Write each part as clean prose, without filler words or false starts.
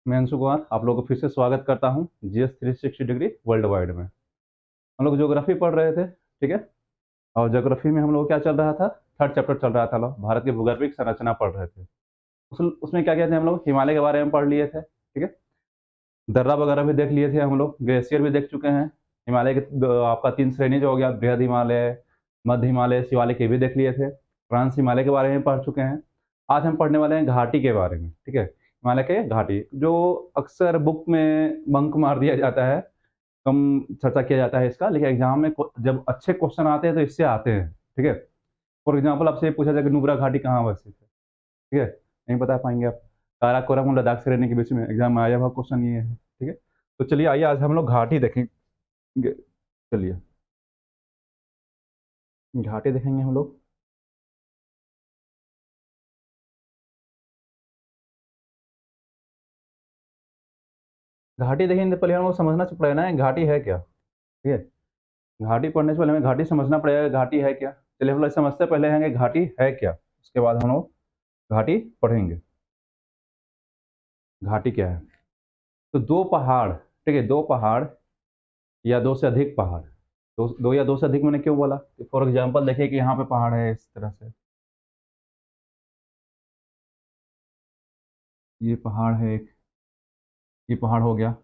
मैं अंशु कुमार आप लोगों को फिर से स्वागत करता हूँ जीएस 360 डिग्री वर्ल्ड वाइड में। हम लोग ज्योग्राफी पढ़ रहे थे, ठीक है। और ज्योग्राफी में हम लोग क्या चल रहा था, थर्ड चैप्टर चल रहा था, लोग भारत की भूगर्भिक संरचना पढ़ रहे थे। उसमें क्या किया थे हम लोग, हिमालय के बारे में पढ़ लिए थे, ठीक है। दर्रा वगैरह भी देख लिए थे हम लोग, ग्लेशियर भी देख चुके हैं। हिमालय के आपका 3 श्रेणी जो हो गया, बृहद हिमालय, मध्य हिमालय, शिवालिक, ये भी देख लिए थे। ट्रांस हिमालय के बारे में पढ़ चुके हैं। आज हम पढ़ने वाले हैं घाटी के बारे में, ठीक है। हिमालय के घाटी जो अक्सर बुक में बंक मार दिया जाता है, कम चर्चा किया जाता है इसका, लेकिन एग्जाम में जब अच्छे क्वेश्चन आते हैं तो इससे आते हैं, ठीक है। फॉर एग्जाम्पल आपसे पूछा जाए कि नुब्रा घाटी कहाँ अवस्थित है, ठीक है, नहीं बता पाएंगे आप। काराकोरम और लद्दाख श्रेणी के बीच में एग्जाम में आया हुआ क्वेश्चन ये है, ठीक है। तो चलिए आइए आज हम लोग घाटी देखेंगे। चलिए घाटी देखेंगे हम लोग। घाटी देखेंगे तो पहले हम लोग समझना पड़ेगा ना घाटी है क्या, ठीक है। घाटी पढ़ने से पहले हमें घाटी समझना पड़ेगा, घाटी है क्या। चलिए हम लोग समझते पहले हैं कि घाटी है क्या, उसके बाद हम लोग घाटी पढ़ेंगे। घाटी क्या है। तो दो पहाड़, ठीक है, दो पहाड़ या दो से अधिक पहाड़। दो या दो से अधिक मैंने क्यों बोला, फॉर एग्जाम्पल देखिए कि यहाँ पे पहाड़ है इस तरह से, ये पहाड़ है एक, ये पहाड़ हो गया,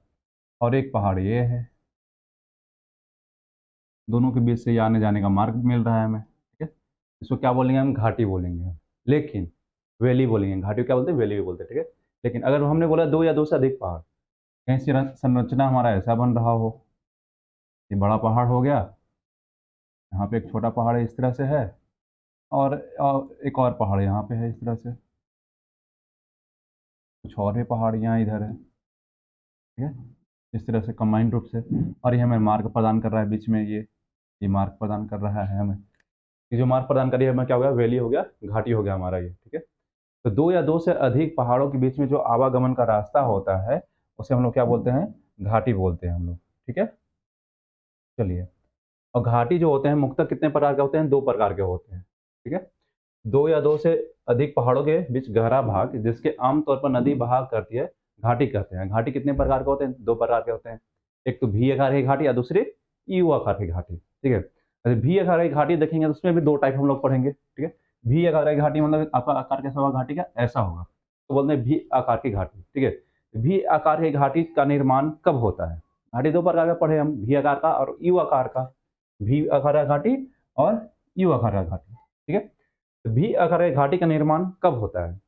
और एक पहाड़ ये है। दोनों के बीच से ये आने जाने का मार्ग मिल रहा है हमें, ठीक है। इसको क्या बोलेंगे हम, घाटी बोलेंगे हम। लेकिन वैली बोलेंगे, घाटी को क्या बोलते हैं, वैली भी बोलते हैं, ठीक है। लेकिन अगर हमने बोला दो या दो से अधिक पहाड़, कहीं संरचना हमारा ऐसा बन रहा हो, ये बड़ा पहाड़ हो गया, यहाँ पे एक छोटा पहाड़ इस तरह से है, और एक और पहाड़ यहाँ पे है इस तरह से, कुछ और भी पहाड़ यहाँ इधर है, ठीक है। इस तरह से कंबाइंड रूप से, और ये हमें मार्ग प्रदान कर रहा है बीच में, ये मार्ग प्रदान कर रहा है हमें। ये जो मार्ग प्रदान करिए हमें क्या हो गया, वैली हो गया, घाटी हो गया हमारा ये, ठीक है। तो दो या दो से अधिक पहाड़ों के बीच में जो आवागमन का रास्ता होता है, उसे हम लोग क्या बोलते हैं, घाटी बोलते हैं हम लोग, ठीक है। चलिए, और घाटी जो होते हैं मुख्यतः कितने प्रकार के होते हैं, दो प्रकार के होते हैं, ठीक है। दो या दो से अधिक पहाड़ों के बीच गहरा भाग जिसके आमतौर पर नदी बहा करती है, घाटी कहते हैं। घाटी कितने प्रकार के होते हैं, दो प्रकार के होते हैं। एक तो भी आकार की घाटी या दूसरी यू आकार की घाटी, ठीक है। भी आकार की घाटी देखेंगे तो उसमें भी दो टाइप हम लोग पढ़ेंगे, ठीक है। भी आकार की घाटी मतलब आपका आकार कैसा होगा घाटी का, ऐसा होगा, तो बोलते हैं भी आकार की घाटी, ठीक है। भी आकार की घाटी का निर्माण कब होता है। घाटी दो प्रकार का पढ़े हम, भी आकार का और यू आकार का। भी आकार का घाटी और यू आकार का घाटी, ठीक है। भी आकार की घाटी का निर्माण कब होता है,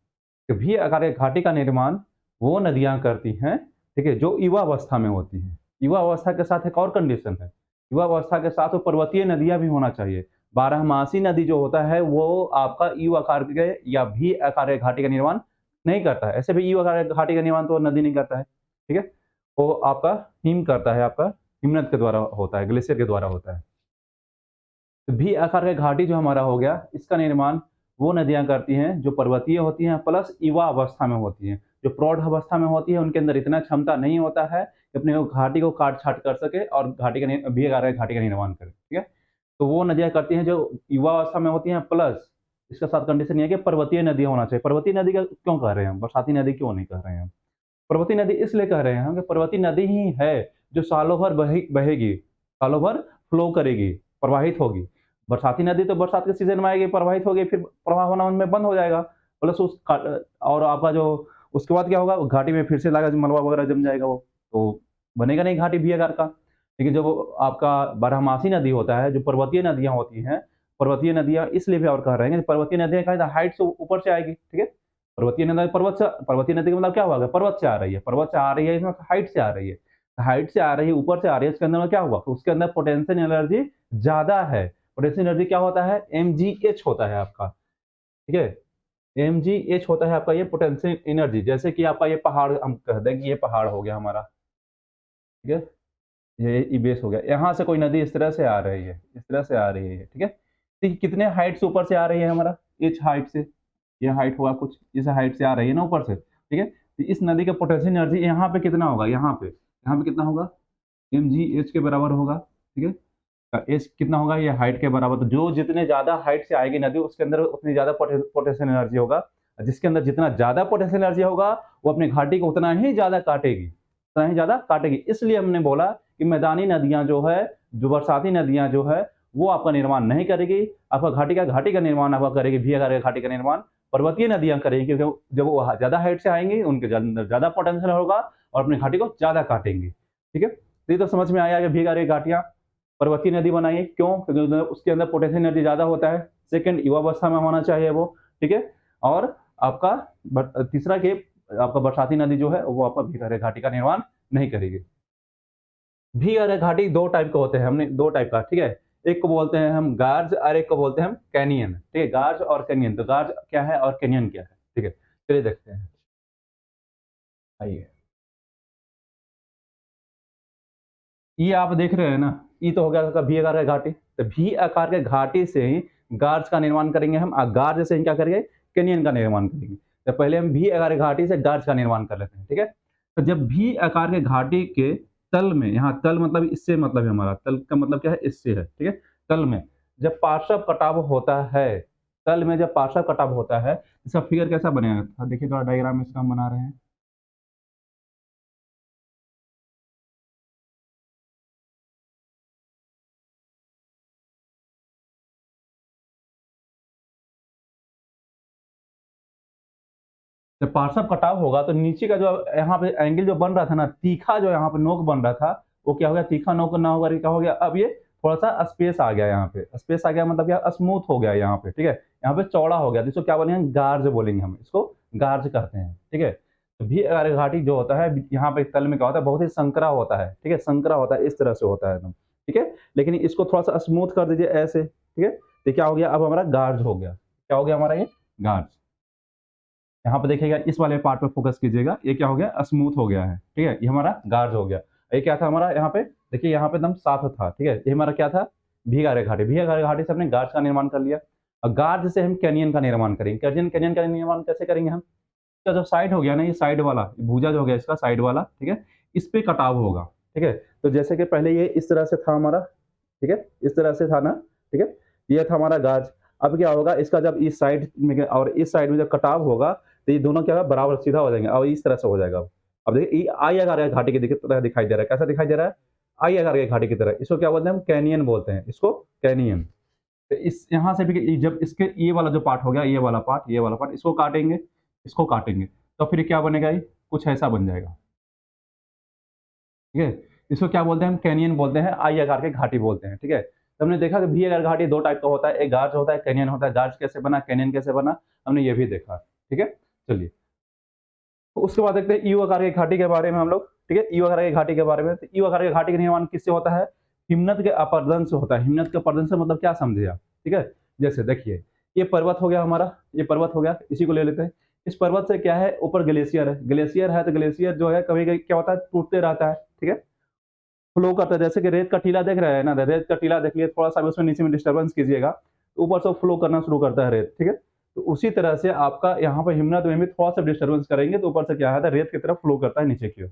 कि भी आकार की घाटी का निर्माण वो नदियां करती हैं, ठीक है, जो युवा अवस्था में होती हैं। युवा अवस्था के साथ एक और कंडीशन है, युवा अवस्था के साथ वो पर्वतीय नदियां भी होना चाहिए। बारहमासी नदी जो होता है वो आपका यू आकार के या भी आकार की घाटी का निर्माण नहीं करता है। ऐसे भी यू आकार की घाटी का निर्माण तो नदी नहीं करता है, ठीक है। वो आपका हिम करता है, आपका हिमनद के द्वारा होता है, ग्लेशियर के द्वारा होता है। तो भी आकार का घाटी जो हमारा हो गया, इसका निर्माण वो नदियां करती हैं जो पर्वतीय होती हैं प्लस युवा अवस्था में होती हैं। जो प्रौढ़ अवस्था में होती है उनके अंदर इतना क्षमता नहीं होता है कि अपने वो घाटी को काट छाट कर सके और भी आकार की घाटी का निर्माण करे, ठीक है। तो वो नदियां करती हैं जो युवा अवस्था में होती हैं, प्लस इसका साथ कंडीशन ये है कि पर्वतीय नदी होना चाहिए। पर्वतीय नदी का क्यों कह रहे हैं हम, बरसाती नदी क्यों नहीं कह रहे हैं हम। पर्वतीय नदी इसलिए कह रहे हैं हम कि पर्वतीय नदी ही है जो सालों भर बहेगी, सालों भर फ्लो करेगी, प्रवाहित होगी। बरसाती नदी तो बरसात के सीजन में आएगी, प्रवाहित होगी, फिर प्रवाह होना उनमें बंद हो जाएगा, प्लस और आपका जो उसके बाद क्या होगा, घाटी में फिर से लगा मलबा वगैरह जम जाएगा, वो तो बनेगा नहीं घाटी भी आकार का। लेकिन जब आपका बारहमासी नदी होता है, जो पर्वतीय नदियां होती हैं, पर्वतीय नदियां इसलिए भी और कह रहे हैं कि पर्वतीय नदियां कहीं हाइट से ऊपर से आएगी, ठीक है। पर्वतीय नदी का मतलब क्या हुआ, पर्वत से आ रही है, पर्वत से आ रही है, इसमें हाइट से आ रही है, हाइट से आ रही है, ऊपर से आ रही है, इसके अंदर में क्या हुआ, उसके अंदर पोटेंशियल एनर्जी ज्यादा है। पोटेंशियल एनर्जी क्या होता है, mgh होता है आपका, ठीक है। mgh होता है आपका ये पोटेंशियल एनर्जी। जैसे कि आपका ये पहाड़, हम कह दें कि ये पहाड़ हो गया हमारा, ठीक है, ये बेस हो गया, यहाँ से कोई नदी इस तरह से आ रही है, इस तरह से आ रही है, ठीक है। तो ये कितने हाइट से ऊपर से आ रही है हमारा, इस हाइट से, ये हाइट हुआ कुछ इस हाइट से आ रही है ना ऊपर से, ठीक है। तो इस नदी का पोटेंशियल एनर्जी यहाँ पे कितना होगा, यहाँ पे कितना होगा, mgh के बराबर होगा, ठीक है। एच कितना होगा, ये हाइट के बराबर। तो जो जितने ज्यादा हाइट से आएगी नदी उसके अंदर उतनी ज्यादा पोटेंशियल एनर्जी होगा। जिसके अंदर जितना ज़्यादा पोटेंशियल एनर्जी होगा वो अपनी घाटी को उतना ही ज़्यादा काटेगी, उतना ही ज़्यादा काटेगी। इसलिए हमने बोला कि मैदानी नदियाँ जो है, जो बरसाती नदियाँ जो है, वो आपका निर्माण नहीं करेगी, आपका घाटी का निर्माण आपका करेगी, भी अगर घाटी का निर्माण पर्वतीय नदियाँ करेंगी, क्योंकि जब वो ज़्यादा हाइट से आएँगी, उनके अंदर ज़्यादा पोटेंशियल होगा और अपनी घाटी को ज़्यादा काटेंगी। ठीक है? तो ये तो समझ में आया कि भीग रही घाटियाँ पर्वतीय नदी बनाइए, क्यों? क्योंकि उसके अंदर पोटेंशियल एनर्जी ज़्यादा होता है। सेकंड, युवावस्था में होना चाहिए वो, ठीक है? और आपका तीसरा कि आपका बरसाती नदी जो है, वो आपका भीग रही घाटी का निर्माण नहीं करेगी। भीग रही घाटी 2 टाइप के होते हैं, हमने 2 टाइप का, ठीक है? एक को बोलते हैं हम गार्ज और एक को बोलते हैं हम कैनियन, ठीक है? गार्ज और कैनियन। तो गार्ज क्या है और कैनियन क्या है? ठीक है? चलिए देखते हैं। आइए। ये आप देख रहे हैं ना, ये तो हो गया आपका वी आकार का घाटी। तो वी आकार के घाटी से ही गार्ज का निर्माण करेंगे हम, गार्ज से ही क्या करेंगे? कैनियन का निर्माण करेंगे। तो पहले हम वी आकार के घाटी से गार्ज का निर्माण कर लेते हैं, ठीक है? तो जब वी आकार के घाटी के तल में, यहाँ तल मतलब इससे मतलब है हमारा, तल का मतलब क्या है? इससे है, ठीक है? तल में जब पार्श्व कटाव होता है, तल में जब पार्श्व कटाव होता है, इसका फिगर कैसा बनेगा? देखिए थोड़ा डायग्राम इसका हम बना रहे हैं। जब पार्श्व कटाव होगा तो नीचे का जो यहाँ पे एंगल जो बन रहा था ना, तीखा जो यहाँ पे नोक बन रहा था, वो क्या हो गया? तीखा नोक ना होकर क्या हो गया? अब ये थोड़ा-सा स्पेस आ गया यहाँ पे। स्पेस आ गया मतलब क्या? स्मूथ हो गया यहाँ पे, ठीक है? यहाँ पे चौड़ा हो गया, जिसको क्या बोलेंगे? गार्ज बोलेंगे हम, इसको गार्ज कहते हैं, ठीक है? तो भी अगर घाटी जो होता है, यहाँ पे तल में क्या होता है? बहुत ही संकरा होता है, ठीक है? संकरा होता है, इस तरह से होता है एकदम, ठीक है? लेकिन इसको थोड़ा-सा स्मूथ कर दीजिए ऐसे, ठीक है? तो क्या हो गया? अब हमारा गार्ज हो गया। क्या हो गया हमारा ये? गार्ज। यहाँ पे देखिएगा, इस वाले पार्ट पे फोकस कीजिएगा, ये क्या हो गया? स्मूथ हो गया है, ठीक है? ये हमारा गार्ज हो गया। ये क्या था हमारा यहाँ पे? देखिए यहाँ पे एकदम साफ था, ठीक है? ये हमारा क्या था? भीगा रे घाटी। भीगा रे घाटी से हमने गार्ज का निर्माण कर लिया। और गार्ज से हम कैनियन का निर्माण करेंगे। कैनियन कैनियन का निर्माण कैसे करेंगे हम? इसका जो साइड हो गया ना, ये साइड वाला, भुजा जो हो गया इसका साइड वाला, ठीक है? इस पे कटाव होगा, ठीक है? तो जैसे कि पहले ये इस तरह से था हमारा, ठीक है? इस तरह से था ना, ठीक है? ये था हमारा गार्ज। अब क्या होगा? इसका जब इस साइड में और इस साइड में जब कटाव होगा, तो ये दोनों क्या है? बराबर सीधा हो जाएँगे और इस तरह से हो जाएगा। अब देखिए ये आई आकार के घाटी की देखिए तरह दिखाई दे रहा है। कैसा दिखाई दे रहा है? आई आकार के घाटी की तरह। इसको क्या बोलते हैं हम? कैनियन बोलते हैं। इसको कैनियन। तो इस यहाँ से भी जब इसके ये वाला जो पार्ट हो गया, ये वाला पार्ट, इसको काटेंगे, तो फिर क्या बनेगा ये? कुछ ऐसा बन जाएगा। ठीक है? इसको क्या बोलते हैं हम? कैनियन बोलते हैं, आई आकार के घाटी बोलते हैं, ठीक है? तो हमने देखा कि वी आकार घाटी 2 टाइप का होता है, एक गार्ज होता है, कैनियन होता है। गार्ज कैसे बना, कैनियन कैसे बना, हमने ये भी देखा, ठीक है? चलिए, तो उसके बाद देखते हैं यू आकार की घाटी के बारे में हम लोग, ठीक है? यू आकार की घाटी के बारे में, तो यू आकार की घाटी का निर्माण किससे होता है? हिमनद के अपरदन से होता है। हिमनद के अपरदन से मतलब क्या समझे आप? ठीक है? जैसे देखिए, ये पर्वत हो गया हमारा, ये पर्वत हो गया, इसी को ले लेते हैं। इस पर्वत से क्या है? ऊपर ग्लेशियर है। ग्लेशियर है तो ग्लेशियर जो है कभी-कभी क्या होता है? टूटते रहता है, ठीक है? फ्लो करता है, जैसे कि रेत का टीला देख रहे हैं ना, रेत का टीला देख लिए, थोड़ा-सा भी उसमें नीचे में डिस्टर्बेंस कीजिएगा, तो ऊपर से फ्लो करना शुरू करता है रेत, ठीक है? तो उसी तरह से आपका यहाँ पे हिमनद में भी थोड़ा-सा डिस्टर्बेंस करेंगे तो ऊपर से क्या है? रेत की तरफ फ्लो करता है नीचे की ओर।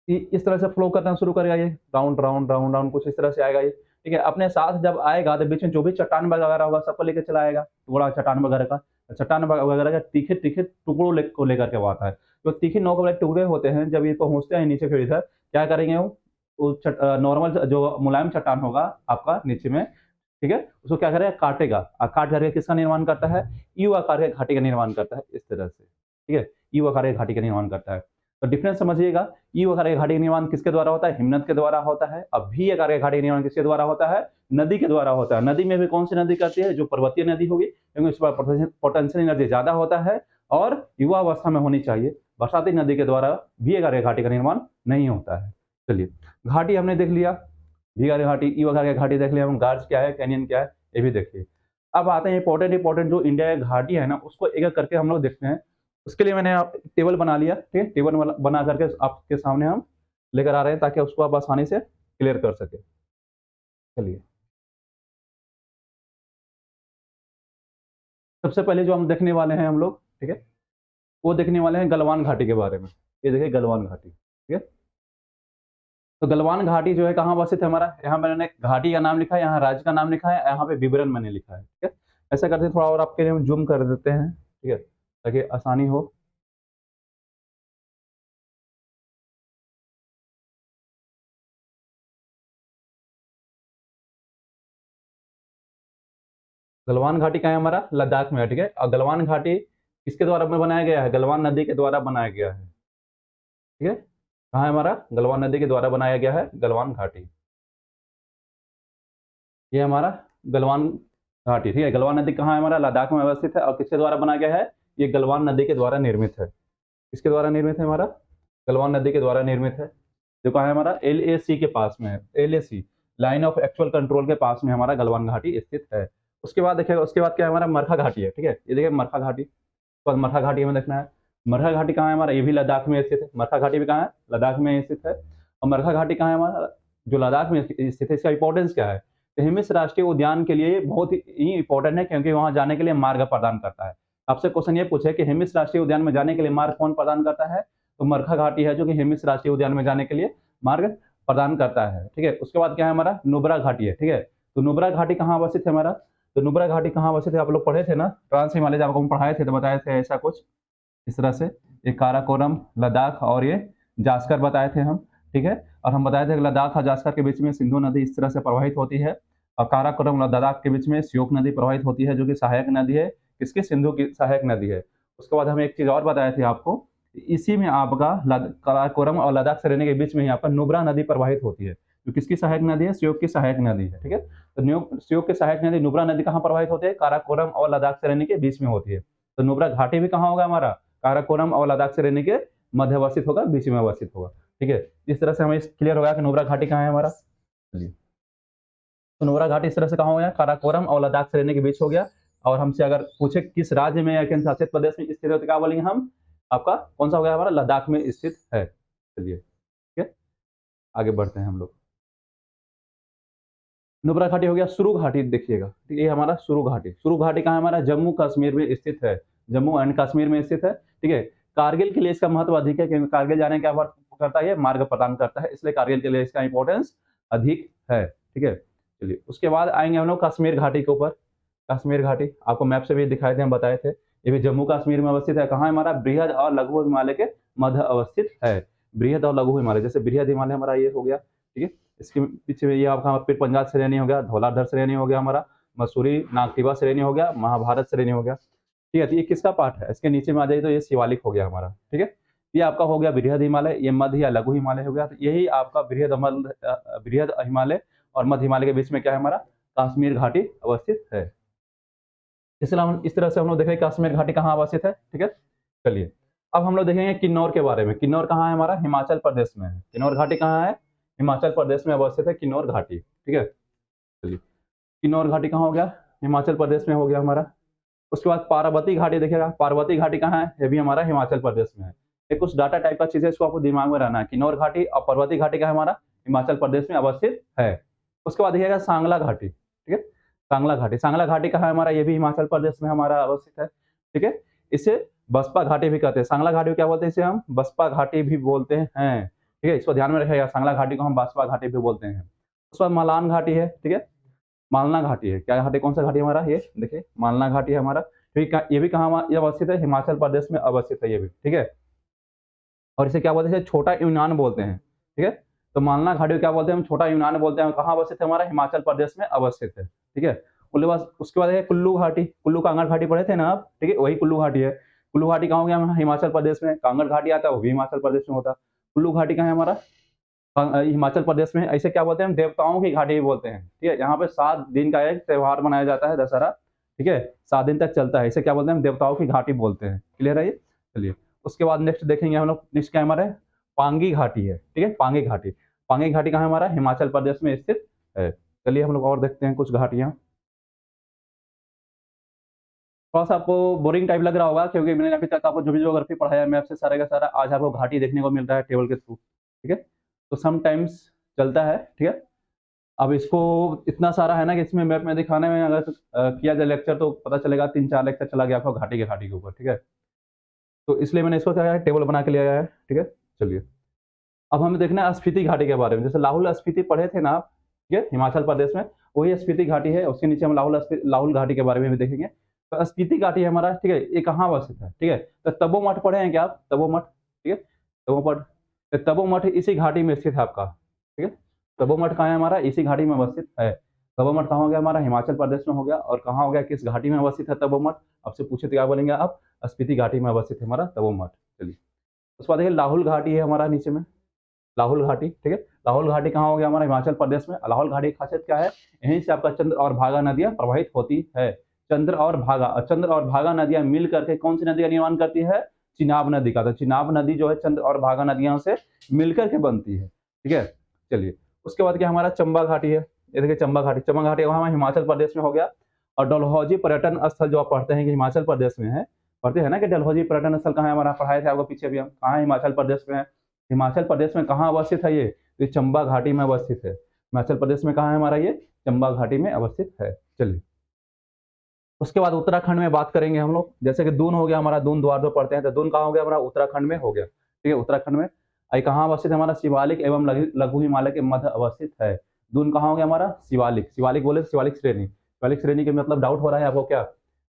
इस तरह से फ्लो करना शुरू करेगा ये, राउंड, राउंड, राउंड, राउंड कुछ इस तरह से आएगा ये, ठीक है? अपने साथ जब आएगा तो बीच में जो भी चट्टान वगैरह होगा सबको लेके चला आएगा, टुकड़ा चट्टान वगैरह का। चट्टान वगैरह का तीखे-तीखे टुकड़ों को लेकर के वो आता है। जो तीखे नोक वाले टुकड़े होते हैं, जब ये पहुँचते हैं नीचे फिर इधर, क्या करेंगे वो नॉर्मल जो मुलायम चट्टान होगा आपका नीचे में, ठीक है? उसको क्या करेगा? काटेगा। काट करके किसका निर्माण करता है? यू आकार के घाटी का निर्माण करता है, इस तरह से, ठीक है? यू आकार के घाटी का निर्माण करता है। तो डिफरेंस समझिएगा, यू आकार के घाटी का निर्माण किसके द्वारा होता है? हिमनद के द्वारा होता है। अब वी आकार के घाटी का निर्माण किसके द्वारा होता है? नदी के द्वारा होता है। नदी में भी कौन सी नदी करती है? जो पर्वतीय नदी होगी, क्योंकि उस पर पोटेंशियल एनर्जी ज़्यादा होता है और युवा अवस्था में होनी चाहिए। बरसाती नदी के द्वारा वी आकार के घाटी का निर्माण नहीं होता है। चलिए, घाटी हमने देख लिया, वी आकार के घाटी, यू आकार के घाटी देख लिया, हम गार्ज क्या है, कैनियन क्या है, ये भी देखिए। अब आते हैं इम्पोर्टेंट जो इंडिया की घाटी है ना, उसको एक-एक करके हम लोग देखते हैं। उसके लिए मैंने टेबल बना लिया, ठीक है? टेबल बना करके आपके सामने हम लेकर आ रहे हैं ताकि उसको आप आसानी से क्लियर कर सकें। चलिए, सबसे पहले जो हम देखने वाले हैं हम लोग, ठीक है? वो देखने वाले हैं गलवान घाटी के बारे में। ये देखिए गलवान घाटी, ठीक है? तो गलवान घाटी जो है कहाँ अवस्थित है हमारा? यहाँ मैंने घाटी का नाम लिखा है, यहाँ राज्य का नाम लिखा है, यहाँ पे विवरण मैंने लिखा है, ठीक है? ऐसा करते हैं, थोड़ा और आपके लिए हम ज़ूम कर देते हैं, ठीक है, ताकि आसानी हो। गलवान घाटी कहाँ है हमारा? लद्दाख में है, ठीक है। और गलवान घाटी किसके द्वारा में बनाया गया है? गलवान नदी के द्वारा बनाया गया है, ठीक है। कहाँ है हमारा? गलवान नदी के द्वारा बनाया गया है गलवान घाटी। ये हमारा गलवान घाटी, ठीक है। गलवान नदी कहाँ है? हमारा लद्दाख में अवस्थित है। और किसके द्वारा बनाया गया है? ये गलवान नदी के द्वारा निर्मित है। किसके द्वारा निर्मित है? हमारा गलवान नदी के द्वारा निर्मित है। जो कहाँ है? हमारा LAC के पास में है। LAC line of actual control के पास में हमारा गलवान घाटी स्थित है। उसके बाद देखिएगा, उसके बाद क्या है? हमारा मरखा घाटी है, ठीक है। ये देखिए मरखा घाटी, उसके बाद मरखा घाटी हमें देखना है। मरखा घाटी कहाँ है? हमारा ये भी लद्दाख में स्थित है। मरखा घाटी भी कहाँ है? लद्दाख में स्थित है। और मरखा घाटी कहाँ है? हमारा जो लद्दाख में स्थित है। इसका इंपॉर्टेंस क्या है? तो हिमिस राष्ट्रीय उद्यान के लिए बहुत ही इंपॉर्टेंट है, क्योंकि वहां जाने के लिए मार्ग प्रदान करता है। आपसे क्वेश्चन ये पूछे कि हिमिस राष्ट्रीय उद्यान में जाने के लिए मार्ग कौन प्रदान करता है? तो मरखा घाटी है, जो कि हिमिस राष्ट्रीय उद्यान में जाने के लिए मार्ग प्रदान करता है, ठीक है। उसके बाद क्या है? हमारा नुब्रा घाटी है, ठीक है। तो नुब्रा घाटी कहाँ अवस्थित है हमारा? तो नुब्रा घाटी कहाँ अवस्थित है? आप लोग पढ़े थे ना, ट्रांस हिमालय जब आपको हम पढ़ाए थे तो बताए थे ऐसा कुछ इस तरह से। ये काराकोरम, लद्दाख और ये जास्कर बताए थे हम, ठीक है। और हम बताए थे कि लद्दाख और जास्कर के बीच में सिंधु नदी इस तरह से प्रवाहित होती है। और काराकोरम और लद्दाख के बीच में श्योक नदी प्रवाहित होती है, जो कि सहायक नदी है। किसकी? सिंधु की सहायक नदी है। उसके बाद हम एक चीज और बताए थे आपको, इसी में आपका काराकोरम और लद्दाख से रहने के बीच में ही आपका नुब्रा नदी प्रवाहित होती है, जो किसकी सहायक नदी है? श्योक की सहायक नदी है, ठीक है। तो श्योक की सहायक नदी नुब्रा नदी कहाँ प्रवाहित होती है? काराकोरम और लद्दाख से रहने के बीच में होती है। तो नुब्रा घाटी भी कहाँ होगा हमारा? काराकोरम और लद्दाख से रहने के मध्य अवस्थित होगा, बीच में अवस्थित होगा, ठीक है। इस तरह से हमें क्लियर होगा कि नुब्रा घाटी कहाँ है हमारा। चलिए, तो नुब्रा घाटी इस तरह से कहाँ हो गया? काराकोरम और लद्दाख से रहने के बीच हो गया। और हमसे अगर पूछे किस राज्य में या केंद्र शासित प्रदेश में स्थित है, तो क्या बोलेंगे हम? आपका कौन सा हो गया? हमारा लद्दाख में स्थित है। चलिए, ठीक है, आगे बढ़ते हैं हम लोग। नुब्रा घाटी हो गया। सुरु घाटी देखिएगा, ठीक है, ये हमारा सुरु घाटी। सुरु घाटी कहाँ है? हमारा जम्मू कश्मीर में स्थित है। जम्मू एंड कश्मीर में स्थित है, ठीक है। कारगिल के लिए इसका महत्व अधिक है, क्योंकि कारगिल जाने का क्या करता है? मार्ग प्रदान करता है, इसलिए कारगिल के लिए इसका इंपॉर्टेंस अधिक है, ठीक है। चलिए, उसके बाद आएंगे हम लोग कश्मीर घाटी के ऊपर। कश्मीर घाटी आपको मैप से भी दिखाए थे, हम बताए थे। ये भी जम्मू कश्मीर में अवस्थित है। कहाँ है? हमारा बृहद और लघु हिमालय के मध्य अवस्थित है। बृहद और लघु हिमालय, जैसे बृहद हिमालय हमारा ये हो गया, ठीक है। इसके पीछे में ये आपका फिर पंजाब श्रेणी हो गया, धौलाधर श्रेणी हो गया, हमारा मसूरी नागटिवा श्रेणी हो गया, महाभारत श्रेणी हो गया, ठीक है। तो ये किसका पार्ट है? इसके नीचे में आ जाइए तो ये शिवालिक हो गया हमारा, ठीक है। ये आपका हो गया बृहद हिमालय, ये मध्य या लघु हिमालय हो गया। तो यही आपका बृहद हिमालय और मध्य हिमालय के बीच में क्या है? हमारा कश्मीर घाटी अवस्थित है। इसलिए हम इस तरह से हम लोग देखें कश्मीर घाटी कहाँ अवस्थित है, ठीक है। चलिए, अब हम लोग देखेंगे किन्नौर के बारे में। किन्नौर कहाँ है? हमारा हिमाचल प्रदेश में है। किन्नौर घाटी कहाँ है? हिमाचल प्रदेश में अवस्थित है किन्नौर घाटी, ठीक है। चलिए, किन्नौर घाटी कहाँ हो गया? हिमाचल प्रदेश में हो गया हमारा। उसके बाद पार्वती घाटी देखिएगा। पार्वती घाटी कहाँ है? ये भी हमारा हिमाचल प्रदेश में है। ये कुछ डाटा टाइप का चीज है, इसको आपको दिमाग में रहना है। किन्नौर घाटी और पार्वती घाटी का है? हमारा हिमाचल प्रदेश में अवस्थित है। उसके बाद देखिएगा सांगला घाटी, ठीक है। सांगला घाटी, सांगला घाटी कहाँ है? हमारा ये भी हिमाचल प्रदेश में हमारा अवस्थित है, ठीक है। इसे बसपा घाटी भी कहते हैं। सांगला घाटी को क्या बोलते हैं? इसे हम बसपा घाटी भी बोलते हैं, ठीक है। इसको ध्यान में रखिएगा, सांगला घाटी को हम बसपा घाटी भी बोलते हैं। उसके बाद मालान घाटी है, ठीक है। मालना घाटी है। क्या घाटी? कौन सा घाटी हमारा? ये देखिए मालना घाटी है हमारा। ठीक है, ये भी कहाँ ये अवस्थित है? हिमाचल प्रदेश में अवस्थित है ये भी, ठीक है। और इसे क्या बोलते हैं? छोटा यूनान बोलते हैं, ठीक है। तो मालना घाटी को क्या बोलते हैं? हम छोटा यूनान बोलते हैं। कहाँ अवस्थित है? हमारा हिमाचल प्रदेश में अवस्थित है, ठीक है। उसके बाद है कुल्लू घाटी। कुल्लू कांगड़ घाटी पढ़े थे ना आप, ठीक है, वही कुल्लू घाटी है। कुल्लू घाटी कहाँ हो गया? हिमाचल प्रदेश में। कांगड़ घाटी आता है, वो भी हिमाचल प्रदेश में होता है। कुल्लू घाटी कहाँ है? हमारा हिमाचल प्रदेश में। ऐसे क्या बोलते हैं? हम देवताओं की घाटी भी बोलते हैं, ठीक है। यहाँ पे 7 दिन का एक त्योहार मनाया जाता है, दशहरा, ठीक है। 7 दिन तक चलता है। इसे क्या बोलते हैं? हम देवताओं की घाटी बोलते हैं। क्लियर है ये? चलिए, उसके बाद नेक्स्ट देखेंगे हम लोग। नेक्स्ट क्या हमारे? पांगी घाटी है, ठीक है। पांगी घाटी। पांगी घाटी कहाँ है? हमारा हिमाचल प्रदेश में स्थित है। चलिए, हम लोग और देखते हैं कुछ घाटियां। थोड़ा सा आपको बोरिंग टाइप लग रहा होगा, क्योंकि मैंने अभी तक आपको जो भी ज्योग्राफी पढ़ाया मैप से सारा का सारा, आज आपको घाटी देखने को मिल रहा है टेबल के थ्रू, ठीक है। तो समटाइम्स चलता है, ठीक है। अब इसको इतना सारा है ना कि इसमें मैप में दिखाने में अगर किया जाए लेक्चर, तो पता चलेगा 3-4 लेक्चर चला गया आपको घाटी के ऊपर, ठीक है। तो इसलिए मैंने इसको क्या है, टेबल बना के लिया है, ठीक है। चलिए, अब हमें देखना है स्पीति घाटी के बारे में। जैसे लाहौल स्पीति पढ़े थे ना आप, ठीक है, हिमाचल प्रदेश में, वही स्पीति घाटी है। उसके नीचे हम लाहौल घाटी के बारे में भी देखेंगे। तो स्पीति घाटी है हमारा, ठीक है, ये कहाँ अवस्थित है, ठीक है। तो तपो मठ पढ़े हैं क्या आप, तपो मठ, ठीक है, तपो मठ, तो तपो मठ इसी घाटी में स्थित है आपका, ठीक है। तपो मठ कहाँ है हमारा, इसी घाटी में अवस्थित है। तपो मठ कहाँ हो गया हमारा, हिमाचल प्रदेश में हो गया, और कहाँ हो गया, किस घाटी में अवस्थित है तपो मठ, आपसे पूछे तो क्या बोलेंगे आप, स्पीति घाटी में अवस्थित है हमारा तपो मठ। चलिए उसके बाद देखिए लाहौल घाटी है हमारा नीचे में, लाहौल घाटी, ठीक है। लाहौल घाटी कहाँ हो गया हमारा, हिमाचल प्रदेश में। लाहौल घाटी की खासियत क्या है, यहीं से आपका चंद्र और भागा नदियां प्रवाहित होती है। चंद्र और भागा नदियां मिल करके कौन सी नदी का निर्माण करती है, चिनाब नदी का। तो चिनाब नदी जो है चंद्र और भागा नदियों से मिलकर के बनती है, ठीक है। चलिए उसके बाद क्या हमारा चंबा घाटी है, ये देखिए चंबा घाटी, चंबा घाटी वहाँ हिमाचल प्रदेश में हो गया। और डलहौजी पर्यटन स्थल जो आप पढ़ते हैं कि हिमाचल प्रदेश में है, पढ़ते हैं ना कि डलहौजी पर्यटन स्थल कहाँ है हमारा, पढ़ाए थे आपको पीछे भी हम, कहाँ है, हिमाचल प्रदेश में है। हिमाचल प्रदेश में कहाँ अवस्थित है ये चंबा घाटी में अवस्थित है। हिमाचल प्रदेश में कहाँ है हमारा, ये चंबा घाटी में अवस्थित है। चलिए उसके बाद उत्तराखंड में बात करेंगे हम लोग, जैसे कि दून हो गया हमारा, दून द्वार जो पढ़ते हैं, तो दून कहाँ हो गया हमारा, उत्तराखंड में हो गया, ठीक है। उत्तराखंड में आई कहाँ अवस्थित है हमारा, शिवालिक एवं लघु हिमालय के मध्य अवस्थित है। दून कहाँ हो गया हमारा, शिवालिक, शिवालिक बोले शिवालिक श्रेणी, शिवालिक श्रेणी के मतलब डाउट हो रहा है आपको क्या,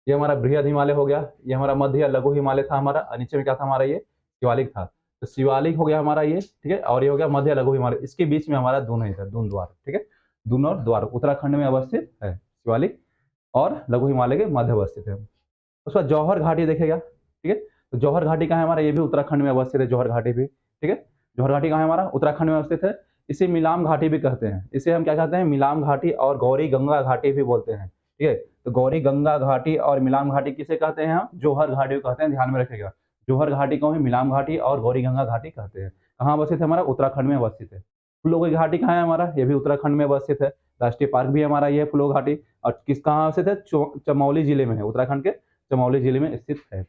ये हमारा बृहद हिमालय हो गया, ये हमारा मध्य या लघु हिमालय था हमारा, और नीचे में क्या था हमारा, ये शिवालिक था। तो शिवालिक हो गया हमारा ये, ठीक है, और ये हो गया मध्य लघु हिमालय, इसके बीच में हमारा दून है इधर, दून द्वार, ठीक है। दून और द्वार उत्तराखंड में अवस्थित है, शिवालिक और लघु हिमालय के मध्य अवस्थित है। उसके बाद जौहर घाटी देखेगा, ठीक है। तो जौहर घाटी कहाँ है हमारा, ये भी उत्तराखंड में अवस्थित है, जौहर घाटी भी, ठीक है। जौहर घाटी कहाँ है हमारा, उत्तराखंड में अवस्थित है। इसे मिलाम घाटी भी कहते हैं, इसे हम क्या कहते हैं, मिलाम घाटी और गौरी गंगा घाटी भी बोलते हैं, ठीक है। तो गौरी गंगा घाटी और मिलाम घाटी किसे कहते हैं, हम जौहर घाटी को कहते हैं, ध्यान में रखिएगा। जौहर घाटी को ही मिलाम घाटी और गौरी गंगा घाटी कहते हैं। कहाँ अवस्थित है हमारा, उत्तराखंड में अवस्थित है। फूलों की घाटी कहाँ है हमारा, ये भी उत्तराखंड में अवस्थित है। राष्ट्रीय पार्क भी हमारा ये फूलों घाटी, और किस कहाँ स्थित है, चमौली जिले में है, उत्तराखंड के चमौली जिले में स्थित है।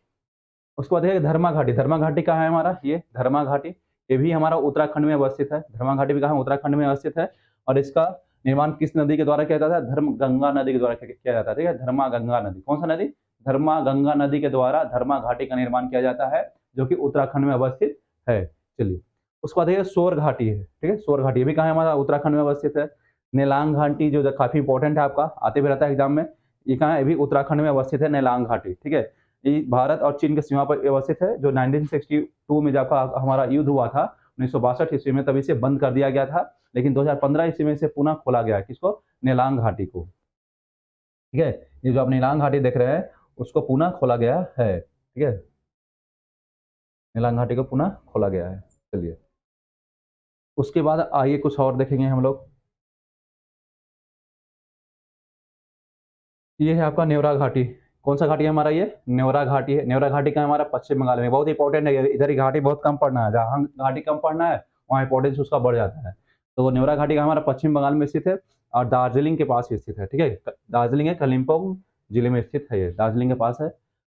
उसके बाद है धर्मा घाटी, धर्मा घाटी कहाँ है हमारा, ये धर्मा घाटी, ये भी हमारा उत्तराखंड में अवस्थित है। धर्मा घाटी भी कहाँ है, उत्तराखंड में अवस्थित है। और इसका निर्माण किस नदी के द्वारा किया जाता है, धर्म गंगा नदी के द्वारा किया जाता है, ठीक है। धर्मा गंगा नदी, कौन सा नदी, धर्मा गंगा नदी के द्वारा धर्मा घाटी का निर्माण किया जाता है, जो कि उत्तराखंड में अवस्थित है। चलिए उसके बाद है सोर घाटी है, ठीक है। सोर घाटी भी कहाँ है हमारा, उत्तराखंड में अवस्थित है। नेलांग घाटी जो काफी इंपॉर्टेंट है, आपका आते भी रहता है एग्जाम में, ये कहाँ है, भी उत्तराखंड में अवस्थित है, नेलांग घाटी, ठीक है। ये भारत और चीन की सीमा पर अवस्थित है। जो 1962 में जब हमारा युद्ध हुआ था 1962 ईस्वी में, तब इसे बंद कर दिया गया था, लेकिन 2015 ईस्वी में इसे पुनः खोला गया है, किसको, नेलांग घाटी को, ठीक है। ये जो आप नेलांग घाटी देख रहे हैं उसको पुनः खोला गया है, ठीक है, नेलांग घाटी को पुनः खोला गया है। चलिए उसके बाद आइए कुछ और देखेंगे हम लोग। ये है आपका नेवरा घाटी, कौन सा घाटी है हमारा, ये नेवरा घाटी है। नेवरा घाटी का हमारा पश्चिम बंगाल में, बहुत इंपॉर्टेंट है, इधर ही घाटी बहुत कम पढ़ना है, जहाँ घाटी कम पढ़ना है वहाँ इंपॉर्टेंस उसका बढ़ जाता है। तो नेवरा घाटी का हमारा पश्चिम बंगाल में स्थित है, और दार्जिलिंग के पास स्थित है, ठीक है। दार्जिलिंग है, कलिम्पोंग जिले में स्थित है, ये दार्जिलिंग के पास है।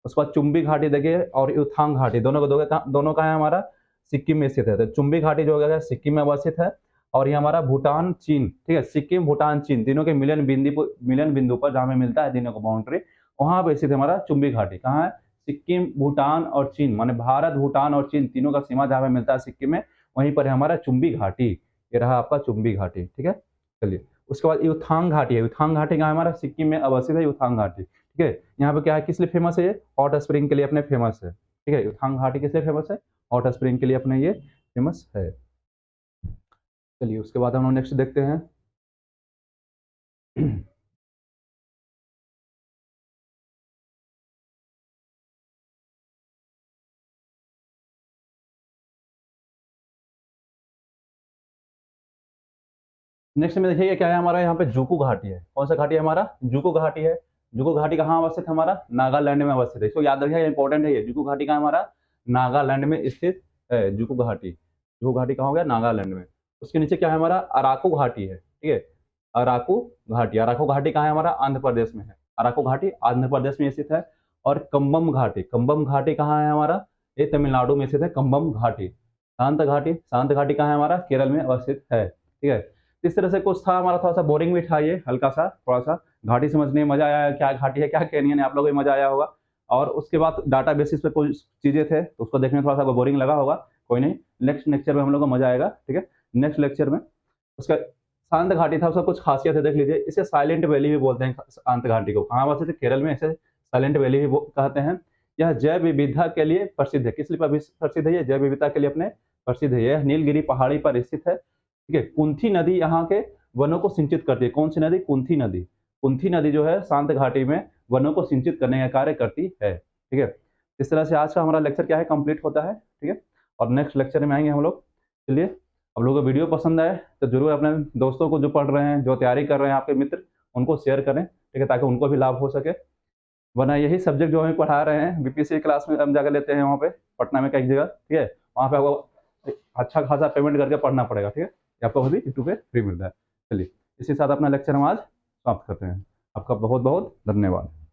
उसके बाद चुम्बी घाटी देखिए, और युथांग घाटी, दोनों का है हमारा सिक्किम में स्थित है। तो चुम्बी घाटी जो है सिक्किम में अवस्थित है, और ये हमारा भूटान चीन, ठीक है, सिक्किम भूटान चीन तीनों के मिलन बिंदु पर जहाँ में मिलता है तीनों को बाउंड्री, वहां पर स्थित हमारा चुम्बी घाटी। कहाँ है, सिक्किम भूटान और चीन, माने भारत भूटान और चीन तीनों का सीमा जहाँ पे मिलता है सिक्किम में, वहीं पर है हमारा चुम्बी घाटी। ये रहा आपका चुम्बी घाटी, ठीक है। चलिए उसके बाद युथांग घाटी है, युथांग घाटी कहाँ है हमारा, सिक्किम में अवस्थित है युथांग घाटी, ठीक है। यहाँ पे क्या है, किस लिए फेमस है, हॉट स्प्रिंग के लिए अपने फेमस है, ठीक है। युथांग घाटी किस लिए फेमस है, हॉट स्प्रिंग के लिए अपने ये फेमस है। चलिए उसके बाद हम लोग नेक्स्ट देखते हैं। नेक्स्ट में देखिए क्या है हमारा, यहाँ पे जुकू घाटी है। कौन सा घाटी है हमारा, जुकू घाटी है। जुकू घाटी कहाँ अवस्थित है हमारा, नागालैंड में अवस्थित है, इसको याद रखिए, इंपॉर्टेंट है ये। जुकू घाटी कहाँ हमारा, नागालैंड में स्थित है जुकू घाटी। जुकू घाटी कहाँ हो गया, नागालैंड में। उसके नीचे क्या है हमारा, अराकू घाटी है, ठीक है। अराकू घाटी, अराकू घाटी कहाँ है हमारा, आंध्र प्रदेश में है। अराकू घाटी आंध्र प्रदेश में स्थित है। और कंबम घाटी, कंबम घाटी कहाँ है हमारा, ये तमिलनाडु में स्थित है, कंबम घाटी। शांत घाटी, शांत घाटी कहाँ है हमारा, केरल में अवस्थित है, ठीक है। इस तरह से कुछ था हमारा, थोड़ा सा बोरिंग भी था ये, हल्का सा थोड़ा सा घाटी समझने में मजा आया, क्या घाटी है क्या कैनियन है, आप लोगों को मजा आया होगा। और उसके बाद डाटा बेसिस पे कुछ चीजें थे तो उसको देखने में थोड़ा सा बोरिंग लगा होगा, कोई नहीं, नेक्स्ट लेक्चर में हम लोग को मजा आएगा, ठीक है। नेक्स्ट लेक्चर में उसका शांत घाटी था, उसका कुछ खासियत है देख लीजिए। इसे साइलेंट वैली भी बोलते हैं शांत घाटी को। कहाँ अवस्थित है, केरल में इसे साइलेंट वैली भी वो कहते हैं। यह जैव विविधता के लिए प्रसिद्ध है। किस लिए प्रसिद्ध है? ये जैव विविधता के लिए अपने प्रसिद्ध है। यह नीलगिरी पहाड़ी पर स्थित है। ठीक है, कुंथी नदी यहाँ के वनों को सिंचित करती है। कौन सी नदी? कुंथी नदी। कुंथी नदी जो है शांत घाटी में वनों को सिंचित करने का कार्य करती है। ठीक है, इस तरह से आज का हमारा लेक्चर क्या है, कंप्लीट होता है। ठीक है, और नेक्स्ट लेक्चर में आएंगे हम लोग। चलिए, अब लोगों को वीडियो पसंद आए तो जरूर अपने दोस्तों को, जो पढ़ रहे हैं, जो तैयारी कर रहे हैं, आपके मित्र, उनको शेयर करें। ठीक है, ताकि उनको भी लाभ हो सके। वरना यही सब्जेक्ट जो हमें पढ़ा रहे हैं बीपीएससी क्लास में हम जाकर लेते हैं वहाँ पे पटना में कई जगह। ठीक है, वहाँ पे आपको अच्छा खासा पेमेंट करके पढ़ना पड़ेगा। ठीक है, ये आपको अभी यूट्यूब पे फ्री मिल रहा है। चलिए, इसी के साथ अपना लेक्चर हम आज समाप्त करते हैं। आपका बहुत बहुत धन्यवाद।